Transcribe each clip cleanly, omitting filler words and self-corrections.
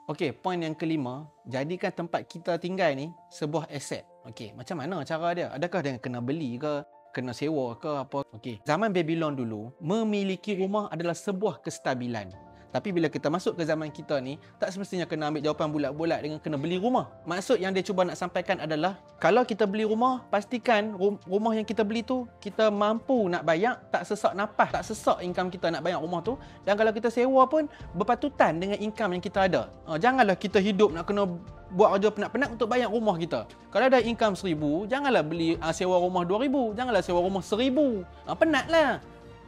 Okey, poin yang kelima, jadikan tempat kita tinggal ni sebuah aset. Okey, macam mana cara dia? Adakah dia kena beli ke, kena sewa ke apa? Okey, zaman Babylon dulu, memiliki rumah adalah sebuah kestabilan. Tapi bila kita masuk ke zaman kita ni, tak semestinya kena ambil jawapan bulat-bulat dengan kena beli rumah. Maksud yang dia cuba nak sampaikan adalah, kalau kita beli rumah, pastikan rumah yang kita beli tu, kita mampu nak bayar, tak sesak nafas, tak sesak income kita nak bayar rumah tu. Dan kalau kita sewa pun, berpatutan dengan income yang kita ada. Janganlah kita hidup nak kena buat kerja penat-penat untuk bayar rumah kita. Kalau ada income 1,000, janganlah beli sewa rumah 2,000, janganlah sewa rumah 1,000. Penatlah.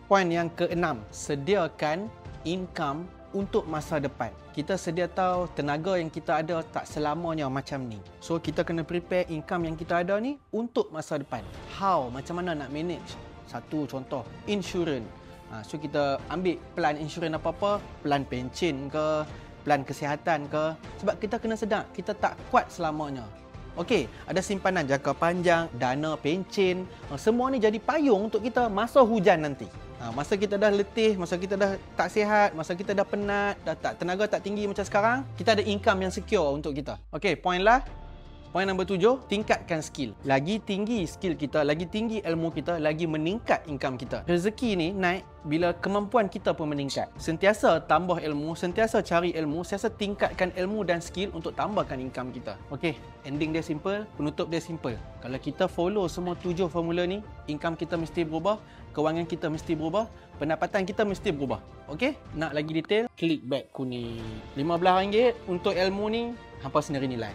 Poin yang keenam, sediakan income untuk masa depan. Kita sedia tahu tenaga yang kita ada tak selamanya macam ni. So kita kena prepare income yang kita ada ni untuk masa depan. How? Macam mana nak manage? Satu contoh, insurans. So kita ambil plan insurans apa-apa, plan pencen ke, plan kesihatan ke. Sebab kita kena sedar, kita tak kuat selamanya. Okey, ada simpanan jangka panjang, dana pencen. Semua ni jadi payung untuk kita masa hujan nanti. Masa kita dah letih, masa kita dah tak sihat, masa kita dah penat, tenaga tak tinggi macam sekarang, kita ada income yang secure untuk kita. Okey, Poin nombor 7, tingkatkan skill. Lagi tinggi skill kita, lagi tinggi ilmu kita, lagi meningkat income kita. Rezeki ni naik bila kemampuan kita pun meningkat. Sentiasa tambah ilmu, sentiasa cari ilmu, sentiasa tingkatkan ilmu dan skill untuk tambahkan income kita. Okey, ending dia simple, penutup dia simple. Kalau kita follow semua 7 formula ni, income kita mesti berubah, kewangan kita mesti berubah, pendapatan kita mesti berubah. Okey, nak lagi detail, klik back kuning. RM15 untuk ilmu ni, hampa sendiri nilai.